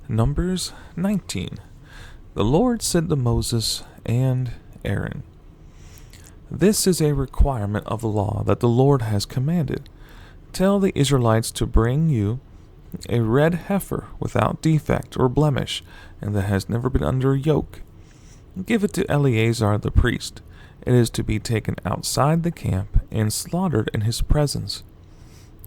Numbers 19. The Lord said to Moses and Aaron, "This is a requirement of the law that the Lord has commanded. Tell the Israelites to bring you a red heifer without defect or blemish, and that has never been under yoke. Give it to Eleazar the priest. It is to be taken outside the camp and slaughtered in his presence.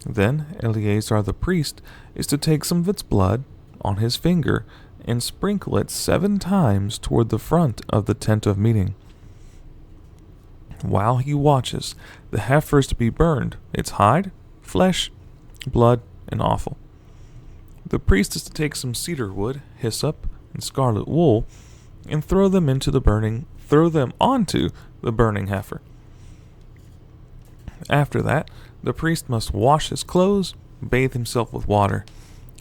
Then Eleazar the priest is to take some of its blood on his finger and sprinkle it 7 times toward the front of the tent of meeting. While he watches, the heifer is to be burned, its hide, flesh, blood, and offal. The priest is to take some cedar wood, hyssop, and scarlet wool, and throw them onto the burning heifer. After that, the priest must wash his clothes, bathe himself with water.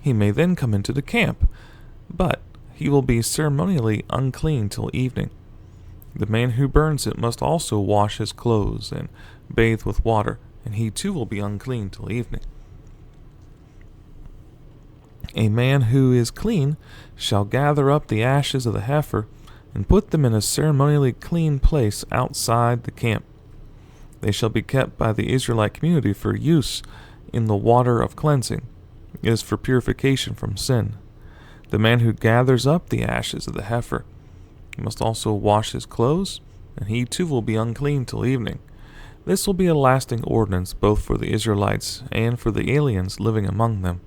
He may then come into the camp, but he will be ceremonially unclean till evening. The man who burns it must also wash his clothes and bathe with water, and he too will be unclean till evening. A man who is clean shall gather up the ashes of the heifer and put them in a ceremonially clean place outside the camp. They shall be kept by the Israelite community for use in the water of cleansing. It is for purification from sin. The man who gathers up the ashes of the heifer must also wash his clothes, and he too will be unclean till evening. This will be a lasting ordinance both for the Israelites and for the aliens living among them.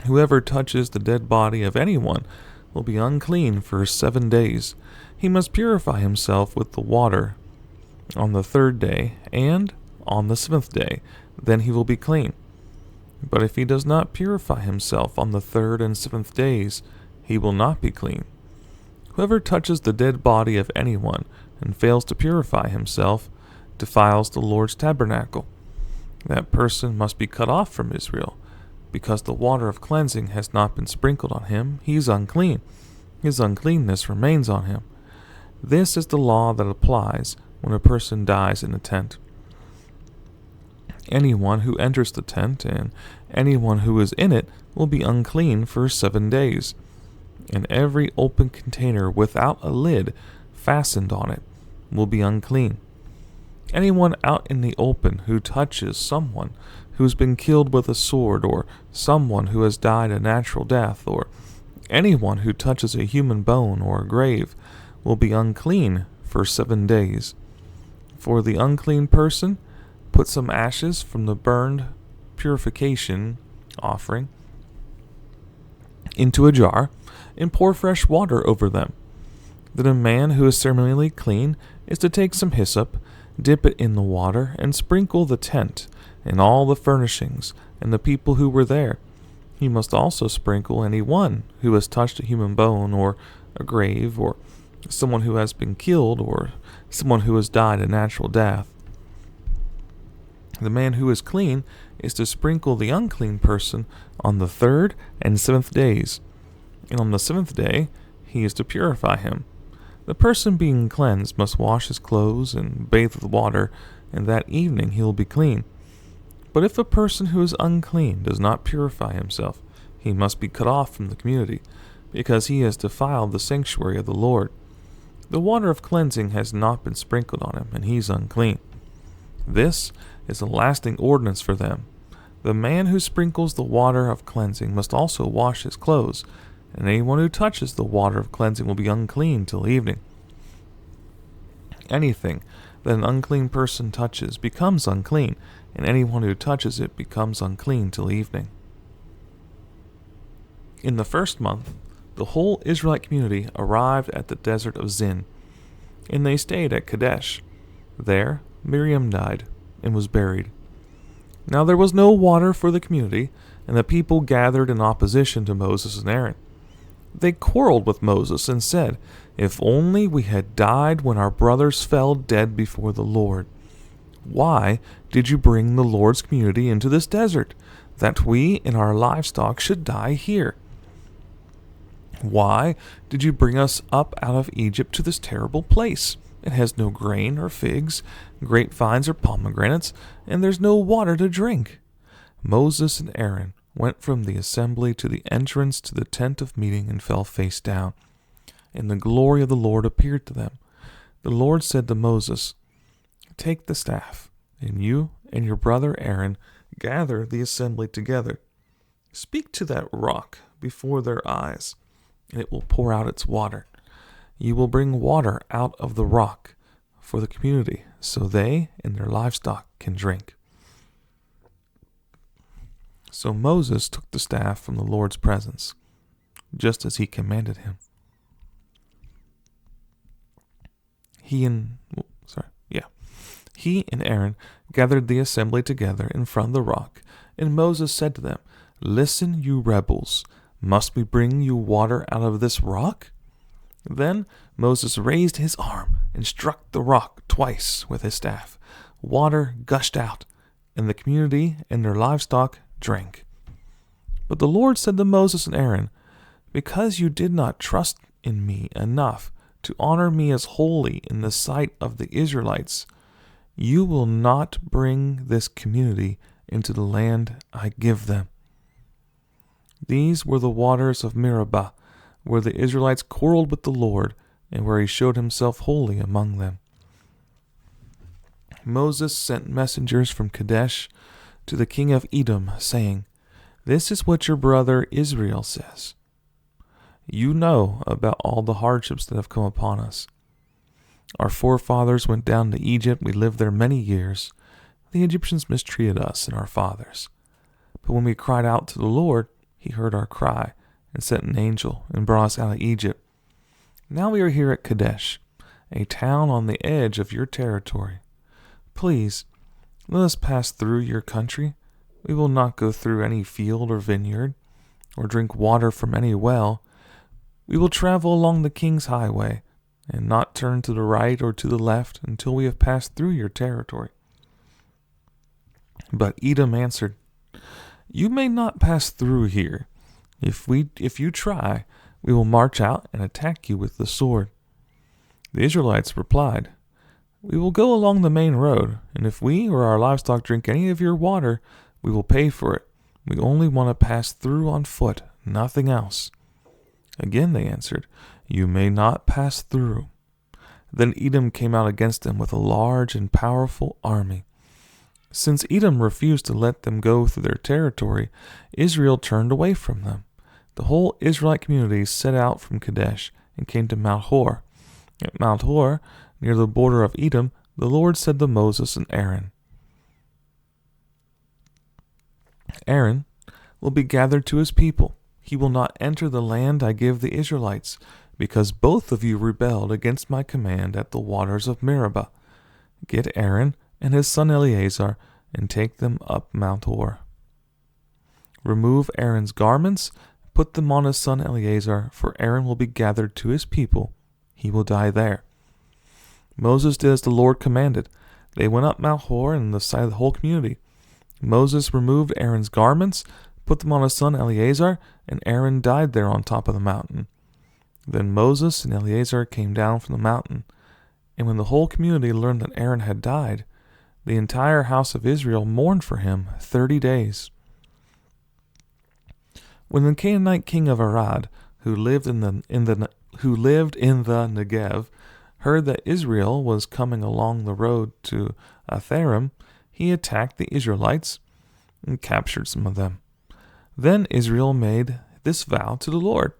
Whoever touches the dead body of anyone will be unclean for 7 days. He must purify himself with the water on the 3rd day and on the 7th day. Then he will be clean. But if he does not purify himself on the 3rd and 7th days, he will not be clean. Whoever touches the dead body of anyone and fails to purify himself defiles the Lord's tabernacle. That person must be cut off from Israel. Because the water of cleansing has not been sprinkled on him, he is unclean. His uncleanness remains on him. This is the law that applies when a person dies in a tent. Anyone who enters the tent and anyone who is in it will be unclean for 7 days. And every open container without a lid fastened on it will be unclean. Anyone out in the open who touches someone who's been killed with a sword, or someone who has died a natural death, or anyone who touches a human bone or a grave will be unclean for 7 days. For the unclean person, put some ashes from the burned purification offering into a jar and pour fresh water over them. Then a man who is ceremonially clean is to take some hyssop, dip it in the water, and sprinkle the tent and all the furnishings and the people who were there. He must also sprinkle anyone who has touched a human bone or a grave, or someone who has been killed, or someone who has died a natural death. The man who is clean is to sprinkle the unclean person on the 3rd and 7th days, and on the 7th day he is to purify him. The person being cleansed must wash his clothes and bathe with water, and that evening he will be clean. But if a person who is unclean does not purify himself, he must be cut off from the community, because he has defiled the sanctuary of the Lord. The water of cleansing has not been sprinkled on him, and he is unclean. This is a lasting ordinance for them. The man who sprinkles the water of cleansing must also wash his clothes, and anyone who touches the water of cleansing will be unclean till evening. Anything that an unclean person touches becomes unclean, and anyone who touches it becomes unclean till evening. In the 1st month, the whole Israelite community arrived at the desert of Zin, and they stayed at Kadesh. There Miriam died and was buried. Now there was no water for the community, and the people gathered in opposition to Moses and Aaron. They quarreled with Moses and said, "If only we had died when our brothers fell dead before the Lord. Why did you bring the Lord's community into this desert, that we and our livestock should die here? Why did you bring us up out of Egypt to this terrible place? It has no grain or figs, grapevines or pomegranates, and there's no water to drink." Moses and Aaron went from the assembly to the entrance to the tent of meeting and fell face down. And the glory of the Lord appeared to them. The Lord said to Moses, "Take the staff, and you and your brother Aaron gather the assembly together. Speak to that rock before their eyes, and it will pour out its water. You will bring water out of the rock for the community, so they and their livestock can drink." So Moses took the staff from the Lord's presence, just as he commanded him. He and Aaron gathered the assembly together in front of the rock, and Moses said to them, "Listen, you rebels, must we bring you water out of this rock?" Then Moses raised his arm and struck the rock twice with his staff. Water gushed out, and the community and their livestock drank. But the Lord said to Moses and Aaron, "Because you did not trust in me enough to honor me as holy in the sight of the Israelites, you will not bring this community into the land I give them." These were the waters of Meribah, where the Israelites quarreled with the Lord, and where he showed himself holy among them. Moses sent messengers from Kadesh to the king of Edom, saying, "This is what your brother Israel says. You know about all the hardships that have come upon us. Our forefathers went down to Egypt. We lived there many years. The Egyptians mistreated us and our fathers. But when we cried out to the Lord, he heard our cry and sent an angel and brought us out of Egypt. Now we are here at Kadesh, a town on the edge of your territory. Please, let us pass through your country. We will not go through any field or vineyard, or drink water from any well. We will travel along the king's highway, and not turn to the right or to the left until we have passed through your territory." But Edom answered, "You may not pass through here. If you try, we will march out and attack you with the sword." The Israelites replied, "We will go along the main road, and if we or our livestock drink any of your water, we will pay for it. We only want to pass through on foot, nothing else." Again they answered, "You may not pass through." Then Edom came out against them with a large and powerful army. Since Edom refused to let them go through their territory, Israel turned away from them. The whole Israelite community set out from Kadesh and came to Mount Hor. At Mount Hor, near the border of Edom, the Lord said to Moses and Aaron, "Aaron will be gathered to his people. He will not enter the land I give the Israelites, because both of you rebelled against my command at the waters of Meribah. Get Aaron and his son Eleazar and take them up Mount Hor. Remove Aaron's garments, put them on his son Eleazar, for Aaron will be gathered to his people. He will die there." Moses did as the Lord commanded. They went up Mount Hor in the sight of the whole community. Moses removed Aaron's garments, put them on his son Eleazar, and Aaron died there on top of the mountain. Then Moses and Eleazar came down from the mountain, and when the whole community learned that Aaron had died, the entire house of Israel mourned for him 30 days. When the Canaanite king of Arad, who lived in the Negev, heard that Israel was coming along the road to Atharim, he attacked the Israelites and captured some of them. Then Israel made this vow to the Lord: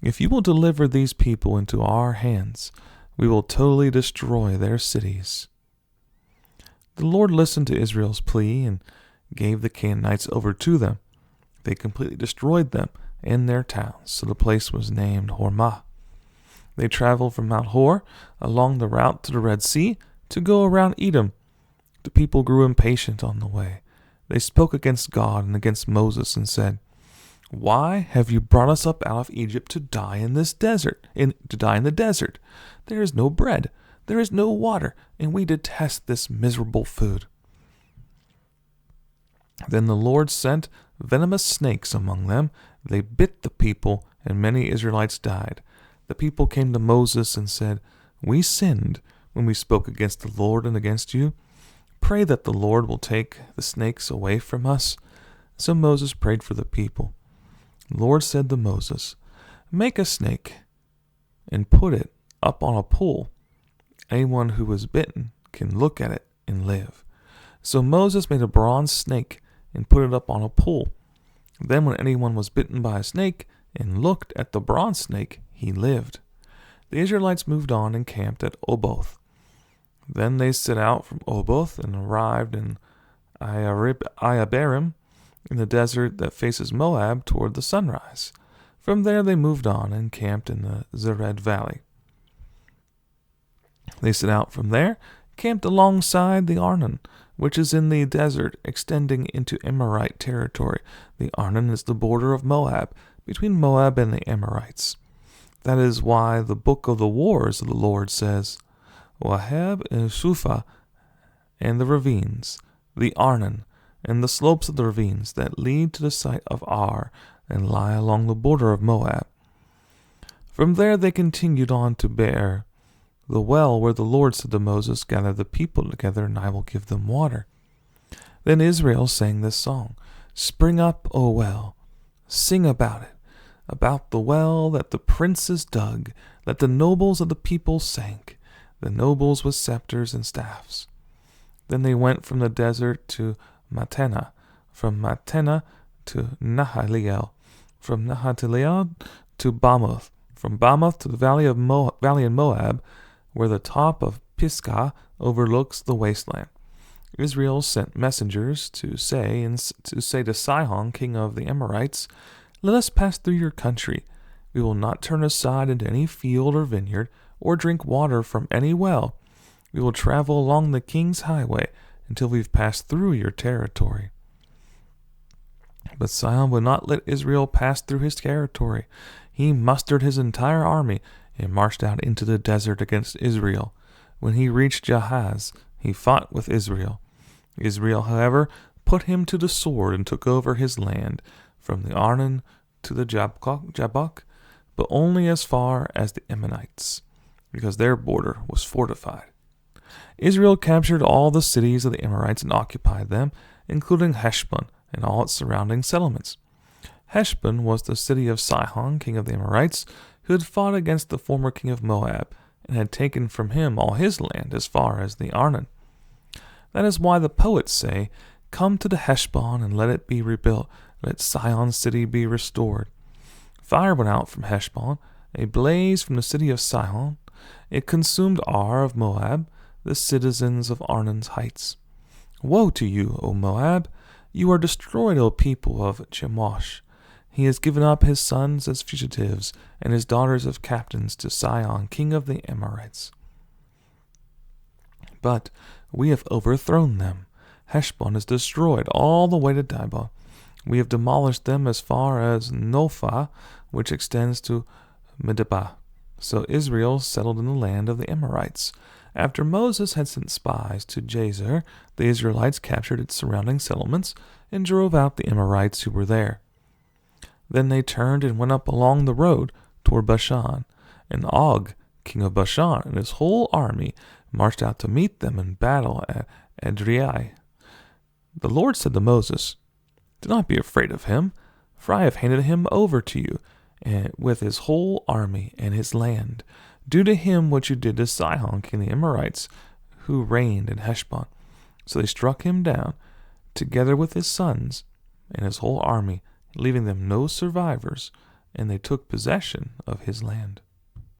"If you will deliver these people into our hands, we will totally destroy their cities." The Lord listened to Israel's plea and gave the Canaanites over to them. They completely destroyed them and their towns, so the place was named Hormah. They traveled from Mount Hor along the route to the Red Sea to go around Edom. The people grew impatient on the way. They spoke against God and against Moses and said, "Why have you brought us up out of Egypt to die in this desert? In the desert? There is no bread, there is no water, and we detest this miserable food." Then the Lord sent venomous snakes among them. They bit the people, and many Israelites died. The people came to Moses and said, "We sinned when we spoke against the Lord and against you. Pray that the Lord will take the snakes away from us." So Moses prayed for the people. The Lord said to Moses, "Make a snake and put it up on a pole. Anyone who is bitten can look at it and live." So Moses made a bronze snake and put it up on a pole. Then when anyone was bitten by a snake and looked at the bronze snake, he lived. The Israelites moved on and camped at Oboth. Then they set out from Oboth and arrived in Iabarim, in the desert that faces Moab toward the sunrise. From there they moved on and camped in the Zered Valley. They set out from there, camped alongside the Arnon, which is in the desert extending into Amorite territory. The Arnon is the border of Moab, between Moab and the Amorites. That is why the book of the wars of the Lord says, Waheb and Shupha and the ravines, the Arnon, and the slopes of the ravines that lead to the site of Ar and lie along the border of Moab. From there they continued on to Beer, the well where the Lord said to Moses, "Gather the people together, and I will give them water." Then Israel sang this song, "Spring up, O well, sing about it, about the well that the princes dug, that the nobles of the people sank, the nobles with scepters and staffs." Then they went from the desert to Matana, from Matana to Nahaliel, from Nahaliel to Bamoth, from Bamoth to the valley in Moab, where the top of Pisgah overlooks the wasteland. Israel sent messengers to say to Sihon, king of the Amorites, "Let us pass through your country. We will not turn aside into any field or vineyard, or drink water from any well. We will travel along the king's highway until we've passed through your territory." But Sihon would not let Israel pass through his territory. He mustered his entire army and marched out into the desert against Israel. When he reached Jahaz, he fought with Israel. Israel, however, put him to the sword and took over his land, from the Arnon to the Jabbok, but only as far as the Ammonites, because their border was fortified. Israel captured all the cities of the Amorites and occupied them, including Heshbon and all its surrounding settlements. Heshbon was the city of Sihon, king of the Amorites, who had fought against the former king of Moab, and had taken from him all his land as far as the Arnon. That is why the poets say, "Come to the Heshbon and let it be rebuilt, let Sihon's city be restored." Fire went out from Heshbon, a blaze from the city of Sihon. It consumed Ar of Moab, the citizens of Arnon's heights. Woe to you, O Moab! You are destroyed, O people of Chemosh. He has given up his sons as fugitives, and his daughters as captains to Sihon, king of the Amorites. But we have overthrown them. Heshbon is destroyed all the way to Dibon. We have demolished them as far as Nophah, which extends to Medeba. So Israel settled in the land of the Amorites. After Moses had sent spies to Jazer, the Israelites captured its surrounding settlements and drove out the Amorites who were there. Then they turned and went up along the road toward Bashan, and Og, king of Bashan, and his whole army marched out to meet them in battle at Edrei. The Lord said to Moses, "Do not be afraid of him, for I have handed him over to you, and with his whole army and his land. Do to him what you did to Sihon, king of the Amorites, who reigned in Heshbon." So they struck him down, together with his sons and his whole army, leaving them no survivors, and they took possession of his land.